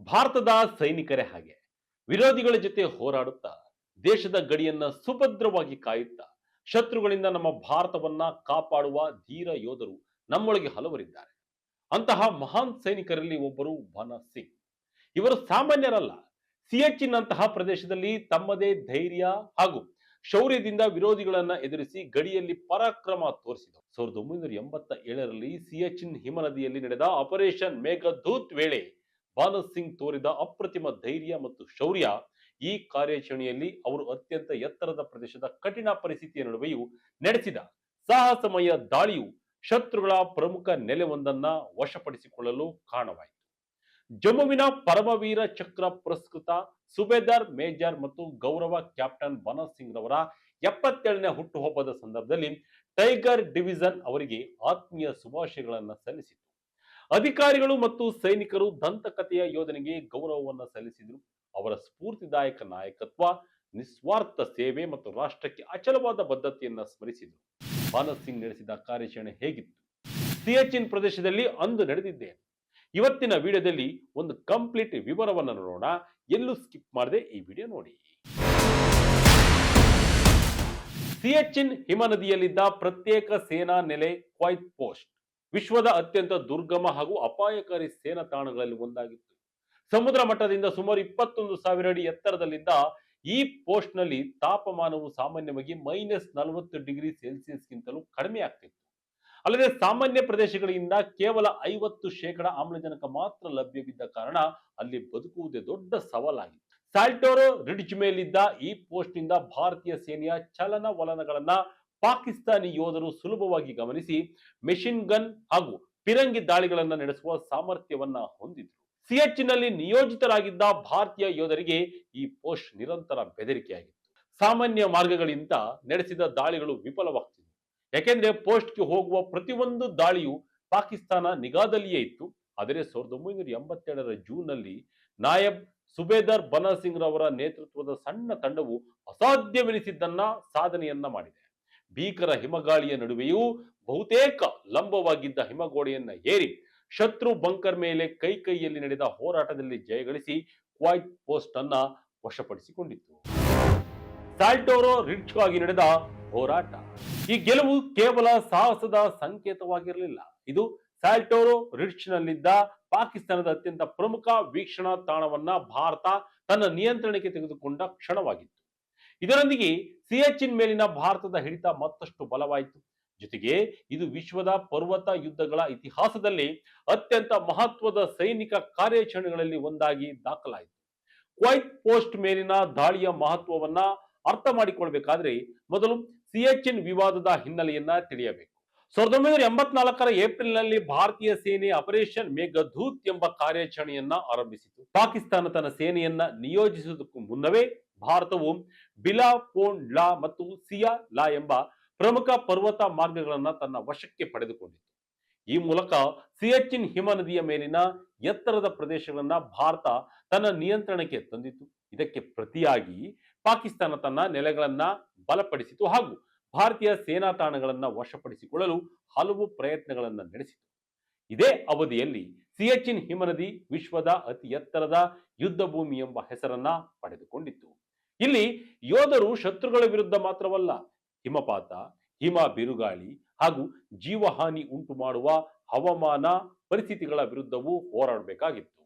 ಭಾರತದ ಸೈನಿಕರೇ ಹಾಗೆ ವಿರೋಧಿಗಳ ಜೊತೆ ಹೋರಾಡುತ್ತಾ ದೇಶದ ಗಡಿಯನ್ನ ಸುಭದ್ರವಾಗಿ ಕಾಯುತ್ತಾ ಶತ್ರುಗಳಿಂದ ನಮ್ಮ ಭಾರತವನ್ನ ಕಾಪಾಡುವ ಧೀರ ಯೋಧರು ನಮ್ಮೊಳಗೆ ಹಲವರಿದ್ದಾರೆ. ಅಂತಹ ಮಹಾನ್ ಸೈನಿಕರಲ್ಲಿ ಒಬ್ಬರು ಭಗತ್ ಸಿಂಗ್. ಇವರು ಸಾಮಾನ್ಯರಲ್ಲ. ಸಿಯಾಚಿನ್ ಅಂತಹ ಪ್ರದೇಶದಲ್ಲಿ ತಮ್ಮದೇ ಧೈರ್ಯ ಹಾಗೂ ಶೌರ್ಯದಿಂದ ವಿರೋಧಿಗಳನ್ನ ಎದುರಿಸಿ ಗಡಿಯಲ್ಲಿ ಪರಾಕ್ರಮ ತೋರಿಸಿದರು. 1987ರಲ್ಲಿ ಸಿಯಾಚಿನ್ ಹಿಮನದಿಯಲ್ಲಿ ನಡೆದ ಆಪರೇಷನ್ ಮೇಘದೂತ್ ವೇಳೆ ಭಗತ್ ಸಿಂಗ್ ತೋರಿದ ಅಪ್ರತಿಮ ಧೈರ್ಯ ಮತ್ತು ಶೌರ್ಯ. ಈ ಕಾರ್ಯಾಚರಣೆಯಲ್ಲಿ ಅವರು ಅತ್ಯಂತ ಎತ್ತರದ ಪ್ರದೇಶದ ಕಠಿಣ ಪರಿಸ್ಥಿತಿಯ ನಡುವೆಯೂ ನಡೆಸಿದ ಸಾಹಸಮಯ ದಾಳಿಯು ಶತ್ರುಗಳ ಪ್ರಮುಖ ನೆಲೆಯೊಂದನ್ನ ವಶಪಡಿಸಿಕೊಳ್ಳಲು ಕಾರಣವಾಯಿತು. ಜಮ್ಮುವಿನ ಪರಮವೀರ ಚಕ್ರ ಪುರಸ್ಕೃತ ಸುಬೇದಾರ್ ಮೇಜರ್ ಮತ್ತು ಗೌರವ ಕ್ಯಾಪ್ಟನ್ ಭಗತ್ ಸಿಂಗ್ ರವರ 77ನೇ ಹುಟ್ಟುಹಬ್ಬದ ಸಂದರ್ಭದಲ್ಲಿ ಟೈಗರ್ ಡಿವಿಷನ್ ಅವರಿಗೆ ಆತ್ಮೀಯ ಶುಭಾಶಯಗಳನ್ನು ಸಲ್ಲಿಸಿತು. ಅಧಿಕಾರಿಗಳು ಮತ್ತು ಸೈನಿಕರು ದಂತಕಥೆಯ ಯೋಧನಿಗೆ ಗೌರವವನ್ನು ಸಲ್ಲಿಸಿದರು. ಅವರ ಸ್ಫೂರ್ತಿದಾಯಕ ನಾಯಕತ್ವ, ನಿಸ್ವಾರ್ಥ ಸೇವೆ ಮತ್ತು ರಾಷ್ಟ್ರಕ್ಕೆ ಅಚಲವಾದ ಬದ್ಧತೆಯನ್ನು ಸ್ಮರಿಸಿದರು. ಭಗತ್ ಸಿಂಗ್ ನಡೆಸಿದ ಕಾರ್ಯಾಚರಣೆ ಹೇಗಿತ್ತು, ಸಿಯಾಚಿನ್ ಪ್ರದೇಶದಲ್ಲಿ ಅಂದು ನಡೆದಿದ್ದೇನೆ, ಇವತ್ತಿನ ವಿಡಿಯೋದಲ್ಲಿ ಒಂದು ಕಂಪ್ಲೀಟ್ ವಿವರವನ್ನು ನೋಡೋಣ. ಎಲ್ಲೂ ಸ್ಕಿಪ್ ಮಾಡದೆ ಈ ವಿಡಿಯೋ ನೋಡಿ. ಸಿಯಾಚಿನ್ ಹಿಮನದಿಯಲ್ಲಿದ್ದ ಪ್ರತ್ಯೇಕ ಸೇನಾ ನೆಲೆ ಕ್ವೈತ್ ಪೋಸ್ಟ್ ವಿಶ್ವದ ಅತ್ಯಂತ ದುರ್ಗಮ ಹಾಗೂ ಅಪಾಯಕಾರಿ ಸೇನಾ ತಾಣಗಳಲ್ಲಿ ಒಂದಾಗಿತ್ತು. ಸಮುದ್ರ ಮಟ್ಟದಿಂದ ಸುಮಾರು 21,000 ಅಡಿ ಎತ್ತರದಲ್ಲಿದ್ದ ಈ ಪೋಸ್ಟ್ ನಲ್ಲಿ ತಾಪಮಾನವು ಸಾಮಾನ್ಯವಾಗಿ -40 ಡಿಗ್ರಿ ಸೆಲ್ಸಿಯಸ್ ಗಿಂತಲೂ ಕಡಿಮೆ ಆಗ್ತಿತ್ತು. ಅಲ್ಲದೆ ಸಾಮಾನ್ಯ ಪ್ರದೇಶಗಳಿಂದ ಕೇವಲ 50% ಆಮ್ಲಜನಕ ಮಾತ್ರ ಲಭ್ಯವಿದ್ದ ಕಾರಣ ಅಲ್ಲಿ ಬದುಕುವುದೇ ದೊಡ್ಡ ಸವಾಲಾಗಿತ್ತು. ಸಾಲ್ಟೋರೋ ರಿಡ್ಜ್ ಮೇಲಿದ್ದ ಈ ಪೋಸ್ಟ್ ನಿಂದ ಭಾರತೀಯ ಸೇನೆಯ ಚಲನವಲನಗಳನ್ನ ಪಾಕಿಸ್ತಾನಿ ಯೋಧರು ಸುಲಭವಾಗಿ ಗಮನಿಸಿ ಮೆಷಿನ್ ಗನ್ ಹಾಗೂ ಪಿರಂಗಿ ದಾಳಿಗಳನ್ನು ನಡೆಸುವ ಸಾಮರ್ಥ್ಯವನ್ನ ಹೊಂದಿದ್ರು. ಸಿಯಾಚಿನ್ನಲ್ಲಿ ನಿಯೋಜಿತರಾಗಿದ್ದ ಭಾರತೀಯ ಯೋಧರಿಗೆ ಈ ಪೋಸ್ಟ್ ನಿರಂತರ ಬೆದರಿಕೆಯಾಗಿತ್ತು. ಸಾಮಾನ್ಯ ಮಾರ್ಗಗಳಿಂದ ನಡೆಸಿದ ದಾಳಿಗಳು ವಿಫಲವಾಗ್ತಿದ್ವು. ಯಾಕೆಂದ್ರೆ ಪೋಸ್ಟ್ಗೆ ಹೋಗುವ ಪ್ರತಿಯೊಂದು ದಾಳಿಯು ಪಾಕಿಸ್ತಾನ ನಿಗಾದಲ್ಲಿಯೇ ಇತ್ತು. ಆದರೆ 1987ರ ಜೂನ್ ನಲ್ಲಿ ನಾಯಬ್ ಸುಬೇದಾರ್ ಭಗತ್ ಸಿಂಗ್ ರವರ ನೇತೃತ್ವದ ಸಣ್ಣ ತಂಡವು ಅಸಾಧ್ಯವೆನಿಸಿದ್ದನ್ನ ಸಾಧನೆಯನ್ನ ಮಾಡಿದೆ. ಭೀಕರ ಹಿಮಗಾಳಿಯ ನಡುವೆಯೂ ಬಹುತೇಕ ಲಂಬವಾಗಿದ್ದ ಹಿಮಗೋಡೆಯನ್ನ ಏರಿ ಶತ್ರು ಬಂಕರ್ ಮೇಲೆ ಕೈಯಲ್ಲಿ ನಡೆದ ಹೋರಾಟದಲ್ಲಿ ಜಯಗಳಿಸಿ ಕ್ವೈತ್ ಪೋಸ್ಟ್ ಅನ್ನ ವಶಪಡಿಸಿಕೊಂಡಿತ್ತು. ಸಾಲ್ಟೋರೋ ರಿಡ್ಜ್ಗಾಗಿ ನಡೆದ ಹೋರಾಟ. ಈ ಗೆಲುವು ಕೇವಲ ಸಾಹಸದ ಸಂಕೇತವಾಗಿರಲಿಲ್ಲ, ಇದು ಸಾಲ್ಟೋರೋ ರಿಡ್ಜ್ ನಲ್ಲಿದ್ದ ಪಾಕಿಸ್ತಾನದ ಅತ್ಯಂತ ಪ್ರಮುಖ ವೀಕ್ಷಣಾ ತಾಣವನ್ನ ಭಾರತ ತನ್ನ ನಿಯಂತ್ರಣಕ್ಕೆ ತೆಗೆದುಕೊಂಡ ಕ್ಷಣವಾಗಿತ್ತು. ಇದರೊಂದಿಗೆ ಸಿಯಾಚಿನ್ ಮೇಲಿನ ಭಾರತದ ಹಿಡಿತ ಮತ್ತಷ್ಟು ಬಲವಾಯಿತು. ಜೊತೆಗೆ ಇದು ವಿಶ್ವದ ಪರ್ವತ ಯುದ್ಧಗಳ ಇತಿಹಾಸದಲ್ಲಿ ಅತ್ಯಂತ ಮಹತ್ವದ ಸೈನಿಕ ಕಾರ್ಯಾಚರಣೆಗಳಲ್ಲಿ ಒಂದಾಗಿ ದಾಖಲಾಯಿತು. ಕ್ವೈತ್ ಪೋಸ್ಟ್ ಮೇಲಿನ ದಾಳಿಯ ಮಹತ್ವವನ್ನ ಅರ್ಥ ಮಾಡಿಕೊಳ್ಬೇಕಾದ್ರೆ ಮೊದಲು ಸಿಯಾಚಿನ್ ವಿವಾದದ ಹಿನ್ನೆಲೆಯನ್ನ ತಿಳಿಯಬೇಕು. 1984ರ ಏಪ್ರಿಲ್ನಲ್ಲಿ ಭಾರತೀಯ ಸೇನೆ ಆಪರೇಷನ್ ಮೇಘದೂತ್ ಎಂಬ ಕಾರ್ಯಾಚರಣೆಯನ್ನ ಆರಂಭಿಸಿತು. ಪಾಕಿಸ್ತಾನ ತನ್ನ ಸೇನೆಯನ್ನ ನಿಯೋಜಿಸುವುದಕ್ಕೂ ಮುನ್ನವೇ ಭಾರತವು ಬಿಲಾ ಪೋಂಡ್ ಲಾ ಮತ್ತು ಸಿಯಾ ಲಾ ಎಂಬ ಪ್ರಮುಖ ಪರ್ವತ ಮಾರ್ಗಗಳನ್ನ ತನ್ನ ವಶಕ್ಕೆ ಪಡೆದುಕೊಂಡಿತು. ಈ ಮೂಲಕ ಸಿಯಾಚಿನ್ ಹಿಮನದಿಯ ಮೇಲಿನ ಎತ್ತರದ ಪ್ರದೇಶಗಳನ್ನ ಭಾರತ ತನ್ನ ನಿಯಂತ್ರಣಕ್ಕೆ ತಂದಿತು. ಇದಕ್ಕೆ ಪ್ರತಿಯಾಗಿ ಪಾಕಿಸ್ತಾನ ತನ್ನ ನೆಲೆಗಳನ್ನ ಬಲಪಡಿಸಿತು ಹಾಗೂ ಭಾರತೀಯ ಸೇನಾ ತಾಣಗಳನ್ನ ವಶಪಡಿಸಿಕೊಳ್ಳಲು ಹಲವು ಪ್ರಯತ್ನಗಳನ್ನ ನಡೆಸಿತು. ಇದೇ ಅವಧಿಯಲ್ಲಿ ಸಿಯಾಚಿನ್ ಹಿಮನದಿ ವಿಶ್ವದ ಅತಿ ಎತ್ತರದ ಯುದ್ಧ ಭೂಮಿ ಎಂಬ ಹೆಸರನ್ನ ಪಡೆದುಕೊಂಡಿತ್ತು. ಇಲ್ಲಿ ಯೋಧರು ಶತ್ರುಗಳ ವಿರುದ್ಧ ಮಾತ್ರವಲ್ಲ, ಹಿಮಪಾತ, ಹಿಮ ಬಿರುಗಾಳಿ ಹಾಗೂ ಜೀವಹಾನಿ ಉಂಟು ಮಾಡುವ ಹವಾಮಾನ ಪರಿಸ್ಥಿತಿಗಳ ವಿರುದ್ಧವೂ ಹೋರಾಡಬೇಕಾಗಿತ್ತು.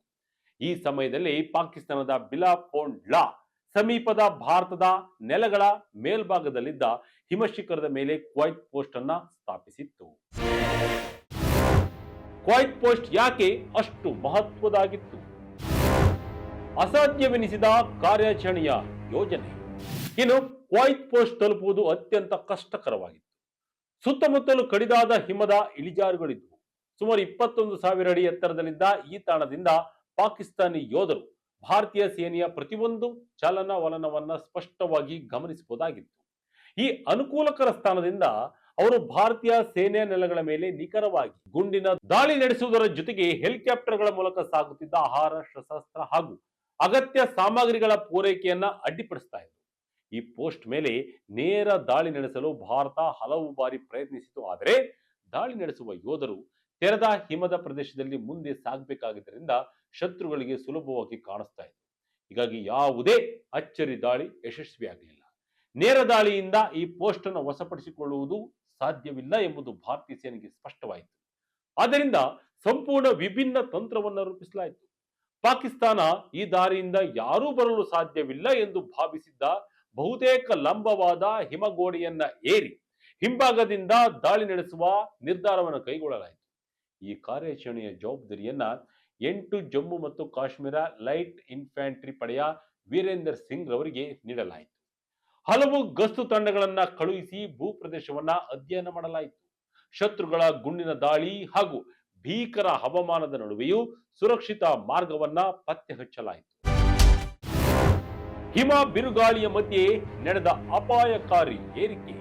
ಈ ಸಮಯದಲ್ಲಿ ಪಾಕಿಸ್ತಾನದ ಬಿಲಾಪೋಂಡ್ ಲಾ ಸಮೀಪದ ಭಾರತದ ನೆಲಗಳ ಮೇಲ್ಭಾಗದಲ್ಲಿದ್ದ ಹಿಮಶಿಖರದ ಮೇಲೆ ಕ್ವೈತ್ ಪೋಸ್ಟ್ ಅನ್ನ ಸ್ಥಾಪಿಸಿತ್ತು. ಕ್ವೈತ್ ಪೋಸ್ಟ್ ಯಾಕೆ ಅಷ್ಟು ಮಹತ್ವದಾಗಿತ್ತು? ಅಸಾಧ್ಯವೆನಿಸಿದ ಕಾರ್ಯಾಚರಣೆಯ ಯೋಜನೆ. ಇನ್ನು ಕ್ವೈತ್ ಪೋಸ್ಟ್ ತಲುಪುವುದು ಅತ್ಯಂತ ಕಷ್ಟಕರವಾಗಿತ್ತು. ಸುತ್ತಮುತ್ತಲು ಕಡಿದಾದ ಹಿಮದ ಇಳಿಜಾರುಗಳಿದ್ವು. ಸುಮಾರು 21,000 ಅಡಿ ಎತ್ತರದಲ್ಲಿದ್ದ ಈ ತಾಣದಿಂದ ಪಾಕಿಸ್ತಾನಿ ಯೋಧರು ಭಾರತೀಯ ಸೇನೆಯ ಪ್ರತಿಯೊಂದು ಚಲನವಲನವನ್ನ ಸ್ಪಷ್ಟವಾಗಿ ಗಮನಿಸಬಹುದಾಗಿತ್ತು. ಈ ಅನುಕೂಲಕರ ಸ್ಥಾನದಿಂದ ಅವರು ಭಾರತೀಯ ಸೇನೆಯ ನೆಲೆಗಳ ಮೇಲೆ ನಿಖರವಾಗಿ ಗುಂಡಿನ ದಾಳಿ ನಡೆಸುವುದರ ಜೊತೆಗೆ ಹೆಲಿಕಾಪ್ಟರ್ಗಳ ಮೂಲಕ ಸಾಗುತ್ತಿದ್ದ ಆಹಾರ, ಶಸ್ತ್ರಾಸ್ತ್ರ ಹಾಗೂ ಅಗತ್ಯ ಸಾಮಗ್ರಿಗಳ ಪೂರೈಕೆಯನ್ನ ಅಡ್ಡಿಪಡಿಸ್ತಾ ಇದ್ರು. ಈ ಪೋಸ್ಟ್ ಮೇಲೆ ನೇರ ದಾಳಿ ನಡೆಸಲು ಭಾರತ ಹಲವು ಬಾರಿ ಪ್ರಯತ್ನಿಸಿತು. ಆದರೆ ದಾಳಿ ನಡೆಸುವ ಯೋಧರು ತೆರೆದ ಹಿಮದ ಪ್ರದೇಶದಲ್ಲಿ ಮುಂದೆ ಸಾಗಬೇಕಾಗಿದ್ದರಿಂದ ಶತ್ರುಗಳಿಗೆ ಸುಲಭವಾಗಿ ಕಾಣಿಸ್ತಾ ಇತ್ತು. ಹೀಗಾಗಿ ಯಾವುದೇ ಅಚ್ಚರಿ ದಾಳಿ ಯಶಸ್ವಿಯಾಗಲಿಲ್ಲ. ನೇರ ದಾಳಿಯಿಂದ ಈ ಪೋಸ್ಟ್ ಅನ್ನು ವಶಪಡಿಸಿಕೊಳ್ಳುವುದು ಸಾಧ್ಯವಿಲ್ಲ ಎಂಬುದು ಭಾರತೀಯ ಸೇನೆಗೆ ಸ್ಪಷ್ಟವಾಯಿತು. ಆದ್ದರಿಂದ ಸಂಪೂರ್ಣ ವಿಭಿನ್ನ ತಂತ್ರವನ್ನು ರೂಪಿಸಲಾಯಿತು. ಪಾಕಿಸ್ತಾನ ಈ ದಾರಿಯಿಂದ ಯಾರೂ ಬರಲು ಸಾಧ್ಯವಿಲ್ಲ ಎಂದು ಭಾವಿಸಿದ್ದ ಬಹುತೇಕ ಲಂಬವಾದ ಹಿಮಗೋಡೆಯನ್ನ ಏರಿ ಹಿಂಭಾಗದಿಂದ ದಾಳಿ ನಡೆಸುವ ನಿರ್ಧಾರವನ್ನು ಕೈಗೊಳ್ಳಲಾಯಿತು. ಈ ಕಾರ್ಯಾಚರಣೆಯ ಜವಾಬ್ದಾರಿಯನ್ನ 8 ಜಮ್ಮು ಮತ್ತು ಕಾಶ್ಮೀರ ಲೈಟ್ ಇನ್ಫ್ಯಾಂಟ್ರಿ ಪಡೆಯ ವೀರೇಂದರ್ ಸಿಂಗ್ ರವರಿಗೆ ನೀಡಲಾಯಿತು. ಹಲವು ಗಸ್ತು ತಂಡಗಳನ್ನ ಕಳುಹಿಸಿ ಭೂಪ್ರದೇಶವನ್ನ ಅಧ್ಯಯನ ಮಾಡಲಾಯಿತು. ಶತ್ರುಗಳ ಗುಂಡಿನ ದಾಳಿ ಹಾಗೂ ಭೀಕರ ಹವಾಮಾನದ ನಡುವೆಯೂ ಸುರಕ್ಷಿತ ಮಾರ್ಗವನ್ನ ಪತ್ತೆ ಹಚ್ಚಲಾಯಿತು. ಹಿಮ ಬಿರುಗಾಳಿಯ ಮಧ್ಯೆ ನಡೆದ ಅಪಾಯಕಾರಿ ಏರಿಕೆ.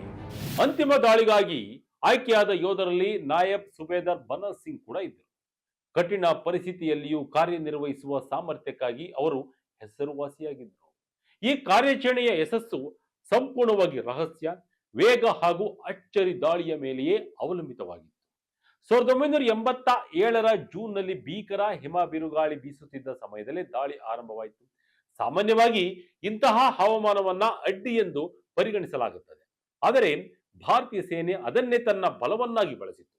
ಅಂತಿಮ ದಾಳಿಗಾಗಿ ಆಯ್ಕೆಯಾದ ಯೋಧರಲ್ಲಿ ನಾಯಬ್ ಸುಬೇದಾರ್ ಬನಾ ಸಿಂಗ್ ಕೂಡ ಇದ್ದರು. ಕಠಿಣ ಪರಿಸ್ಥಿತಿಯಲ್ಲಿಯೂ ಕಾರ್ಯನಿರ್ವಹಿಸುವ ಸಾಮರ್ಥ್ಯಕ್ಕಾಗಿ ಅವರು ಹೆಸರುವಾಸಿಯಾಗಿದ್ದರು. ಈ ಕಾರ್ಯಾಚರಣೆಯ ಯಶಸ್ಸು ಸಂಪೂರ್ಣವಾಗಿ ರಹಸ್ಯ, ವೇಗ ಹಾಗೂ ಅಚ್ಚರಿ ದಾಳಿಯ ಮೇಲೆಯೇ ಅವಲಂಬಿತವಾಗಿತ್ತು. 1987ರ ಜೂನ್ನಲ್ಲಿ ಭೀಕರ ಹಿಮ ಬಿರುಗಾಳಿ ಬೀಸುತ್ತಿದ್ದ ಸಮಯದಲ್ಲೇ ದಾಳಿ ಆರಂಭವಾಯಿತು. ಸಾಮಾನ್ಯವಾಗಿ ಇಂತಹ ಹವಾಮಾನವನ್ನ ಅಡ್ಡಿ ಎಂದು ಪರಿಗಣಿಸಲಾಗುತ್ತದೆ. ಆದರೆ ಭಾರತೀಯ ಸೇನೆ ಅದನ್ನೇ ತನ್ನ ಬಲವನ್ನಾಗಿ ಬಳಸಿತು.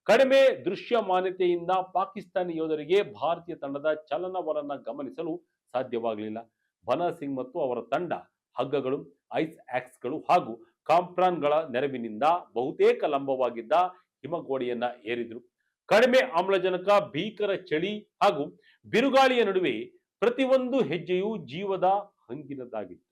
ಕಡಿಮೆ ದೃಶ್ಯಮಾನತೆಯಿಂದ ಪಾಕಿಸ್ತಾನಿ ಯೋಧರಿಗೆ ಭಾರತೀಯ ತಂಡದ ಚಲನವಲನ ಗಮನಿಸಲು ಸಾಧ್ಯವಾಗಲಿಲ್ಲ. ಬನಾ ಸಿಂಗ್ ಮತ್ತು ಅವರ ತಂಡ ಹಗ್ಗಗಳು, ಐಸ್ ಆಕ್ಸ್ಗಳು ಹಾಗೂ ಕಾಂಪ್ರಾನ್ಗಳ ನೆರವಿನಿಂದ ಬಹುತೇಕ ಲಂಬವಾಗಿದ್ದ ಹಿಮಗೋಡೆಯನ್ನ ಏರಿದ್ರು. ಕಡಿಮೆ ಆಮ್ಲಜನಕ, ಭೀಕರ ಚಳಿ ಹಾಗೂ ಬಿರುಗಾಳಿಯ ನಡುವೆ ಪ್ರತಿಯೊಂದು ಹೆಜ್ಜೆಯೂ ಜೀವದ ಹಂಗಿನದಾಗಿತ್ತು.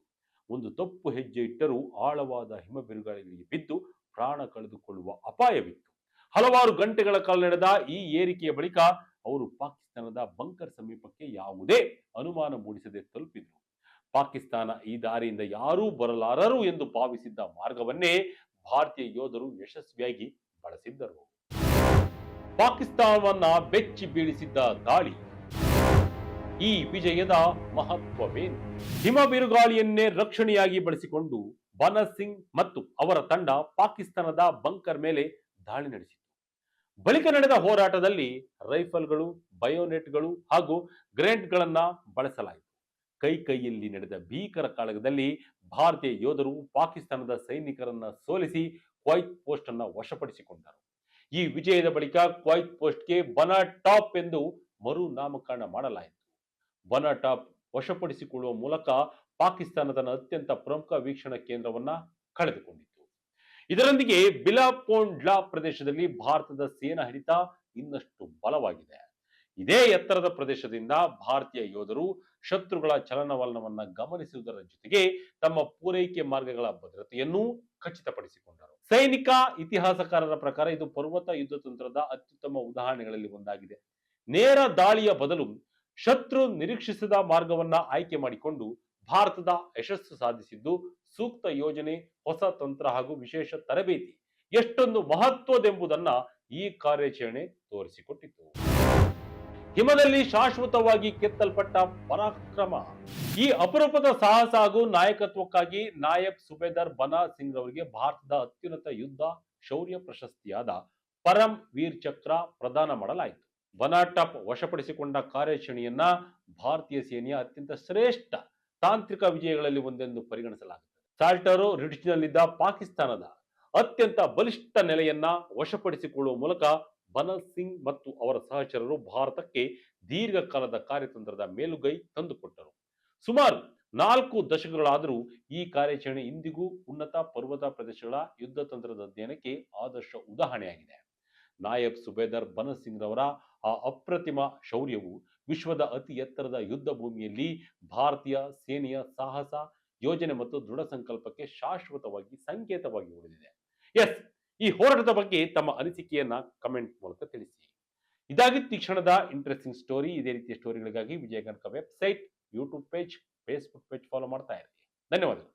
ಒಂದು ತಪ್ಪು ಹೆಜ್ಜೆ ಇಟ್ಟರೂ ಆಳವಾದ ಹಿಮ ಬಿರುಗಾಳಿಗಳಿಗೆ ಬಿದ್ದು ಪ್ರಾಣ ಕಳೆದುಕೊಳ್ಳುವ ಅಪಾಯವಿತ್ತು. ಹಲವಾರು ಗಂಟೆಗಳ ಕಾಲ ನಡೆದ ಈ ಏರಿಕೆಯ ಬಳಿಕ ಅವರು ಪಾಕಿಸ್ತಾನದ ಬಂಕರ್ ಸಮೀಪಕ್ಕೆ ಯಾವುದೇ ಅನುಮಾನ ಮೂಡಿಸದೆ ತಲುಪಿದರು. ಪಾಕಿಸ್ತಾನ ಈ ದಾರಿಯಿಂದ ಯಾರೂ ಬರಲಾರರು ಎಂದು ಭಾವಿಸಿದ್ದ ಮಾರ್ಗವನ್ನೇ ಭಾರತೀಯ ಯೋಧರು ಯಶಸ್ವಿಯಾಗಿ ಬಳಸಿದ್ದರು. ಪಾಕಿಸ್ತಾನವನ್ನ ಬೆಚ್ಚಿ ಬೀಳಿಸಿದ್ದ ದಾಳಿ. ಈ ವಿಜಯದ ಮಹತ್ವವೇನು? ಹಿಮ ಬಿರುಗಾಳಿಯನ್ನೇ ರಕ್ಷಣೆಯಾಗಿ ಬಳಸಿಕೊಂಡು ಬನಾ ಸಿಂಗ್ ಮತ್ತು ಅವರ ತಂಡ ಪಾಕಿಸ್ತಾನದ ಬಂಕರ್ ಮೇಲೆ ದಾಳಿ ನಡೆಸಿತು. ಬಳಿಕ ನಡೆದ ಹೋರಾಟದಲ್ಲಿ ರೈಫಲ್ಗಳು, ಬಯೋನೆಟ್ಗಳು ಹಾಗೂ ಗ್ರೆನೇಡ್ಗಳನ್ನ ಬಳಸಲಾಯಿತು. ಕೈಯಲ್ಲಿ ನಡೆದ ಭೀಕರ ಕಾಳಗದಲ್ಲಿ ಭಾರತೀಯ ಯೋಧರು ಪಾಕಿಸ್ತಾನದ ಸೈನಿಕರನ್ನ ಸೋಲಿಸಿ ಕ್ವೈತ್ ಪೋಸ್ಟ್ ಅನ್ನ ವಶಪಡಿಸಿಕೊಂಡರು. ಈ ವಿಜಯದ ಬಳಿಕ ಕ್ವೈತ್ ಪೋಸ್ಟ್ಗೆ ಬನಾ ಟಾಪ್ ಎಂದು ಮರು ನಾಮಕರಣ ಮಾಡಲಾಯಿತು. ಬನಾ ಟಾಪ್ ವಶಪಡಿಸಿಕೊಳ್ಳುವ ಮೂಲಕ ಪಾಕಿಸ್ತಾನ ತನ್ನ ಅತ್ಯಂತ ಪ್ರಮುಖ ವೀಕ್ಷಣಾ ಕೇಂದ್ರವನ್ನ ಕಳೆದುಕೊಂಡಿತು. ಇದರೊಂದಿಗೆ ಬಿಲಾಪೋಂಡ್ಲಾ ಪ್ರದೇಶದಲ್ಲಿ ಭಾರತದ ಸೇನಾ ಹಿಡಿತ ಇನ್ನಷ್ಟು ಬಲವಾಗಿದೆ. ಇದೇ ಎತ್ತರದ ಪ್ರದೇಶದಿಂದ ಭಾರತೀಯ ಯೋಧರು ಶತ್ರುಗಳ ಚಲನವಲನವನ್ನ ಗಮನಿಸುವುದರ ಜೊತೆಗೆ ತಮ್ಮ ಪೂರೈಕೆ ಮಾರ್ಗಗಳ ಭದ್ರತೆಯನ್ನು ಖಚಿತಪಡಿಸಿಕೊಂಡರು. ಸೈನಿಕ ಇತಿಹಾಸಕಾರರ ಪ್ರಕಾರ ಇದು ಪರ್ವತ ಯುದ್ಧ ತಂತ್ರದ ಅತ್ಯುತ್ತಮ ಉದಾಹರಣೆಗಳಲ್ಲಿ ಒಂದಾಗಿದೆ. ನೇರ ದಾಳಿಯ ಬದಲು ಶತ್ರು ನಿರೀಕ್ಷಿಸಿದ ಮಾರ್ಗವನ್ನ ಆಯ್ಕೆ ಮಾಡಿಕೊಂಡು ಭಾರತದ ಯಶಸ್ಸು ಸಾಧಿಸಿದ್ದು ಸೂಕ್ತ ಯೋಜನೆ, ಹೊಸ ತಂತ್ರ ಹಾಗೂ ವಿಶೇಷ ತರಬೇತಿ ಎಷ್ಟೊಂದು ಮಹತ್ವದೆಂಬುದನ್ನ ಈ ಕಾರ್ಯಾಚರಣೆ ತೋರಿಸಿಕೊಟ್ಟಿತು. ಹಿಮದಲ್ಲಿ ಶಾಶ್ವತವಾಗಿ ಕೆತ್ತಲ್ಪಟ್ಟ ಪರಾಕ್ರಮ. ಈ ಅಪರೂಪದ ಸಾಹಸ ಹಾಗೂ ನಾಯಕತ್ವಕ್ಕಾಗಿ ನಾಯಬ್ ಸುಬೇದಾರ್ ಬನಾ ಸಿಂಗ್ ಅವರಿಗೆ ಭಾರತದ ಅತ್ಯುನ್ನತ ಯುದ್ಧ ಶೌರ್ಯ ಪ್ರಶಸ್ತಿಯಾದ ಪರಂ ವೀರ್ ಚಕ್ರ ಪ್ರದಾನ ಮಾಡಲಾಯಿತು. ಬನಾ ಟಾಪ್ ವಶಪಡಿಸಿಕೊಂಡ ಕಾರ್ಯಾಚರಣೆಯನ್ನ ಭಾರತೀಯ ಸೇನೆಯ ಅತ್ಯಂತ ಶ್ರೇಷ್ಠ ತಾಂತ್ರಿಕ ವಿಜಯಗಳಲ್ಲಿ ಒಂದೆಂದು ಪರಿಗಣಿಸಲಾಗುತ್ತದೆ. ಸಾಲ್ಟೋರೋ ರಿಡ್ಜ್ನಲ್ಲಿದ್ದ ಪಾಕಿಸ್ತಾನದ ಅತ್ಯಂತ ಬಲಿಷ್ಠ ನೆಲೆಯನ್ನ ವಶಪಡಿಸಿಕೊಳ್ಳುವ ಮೂಲಕ ಬನಾ ಸಿಂಗ್ ಮತ್ತು ಅವರ ಸಹಚರರು ಭಾರತಕ್ಕೆ ದೀರ್ಘಕಾಲದ ಕಾರ್ಯತಂತ್ರದ ಮೇಲುಗೈ ತಂದುಕೊಟ್ಟರು. ಸುಮಾರು 4 ದಶಕಗಳಾದರೂ ಈ ಕಾರ್ಯಾಚರಣೆ ಇಂದಿಗೂ ಉನ್ನತ ಪರ್ವತ ಪ್ರದೇಶಗಳ ಯುದ್ಧ ತಂತ್ರದ ಅಧ್ಯಯನಕ್ಕೆ ಆದರ್ಶ ಉದಾಹರಣೆಯಾಗಿದೆ. ನಾಯಬ್ ಸುಬೇದಾರ್ ಬನಾ ಸಿಂಗ್ ರವರ ಆ ಅಪ್ರತಿಮ ಶೌರ್ಯವು ವಿಶ್ವದ ಅತಿ ಎತ್ತರದ ಯುದ್ಧ ಭೂಮಿಯಲ್ಲಿ ಭಾರತೀಯ ಸೇನೆಯ ಸಾಹಸ, ಯೋಜನೆ ಮತ್ತು ದೃಢ ಸಂಕಲ್ಪಕ್ಕೆ ಶಾಶ್ವತವಾಗಿ ಸಂಕೇತವಾಗಿ ಉಳಿದಿದೆ. ಎಸ್, ಈ ಹೋರಾಟದ ಬಗ್ಗೆ ತಮ್ಮ ಅನಿಸಿಕೆಯನ್ನ ಕಮೆಂಟ್ ಮೂಲಕ ತಿಳಿಸಿ. ಇದಾಗಿತ್ತು ಈ ಕ್ಷಣದ ಇಂಟ್ರೆಸ್ಟಿಂಗ್ ಸ್ಟೋರಿ. ಇದೇ ರೀತಿಯ ಸ್ಟೋರಿಗಳಿಗಾಗಿ Vijaya Kanaka website, YouTube page, Facebook page follow ಮಾಡ್ತಾ ಇರಿ. ಧನ್ಯವಾದಗಳು.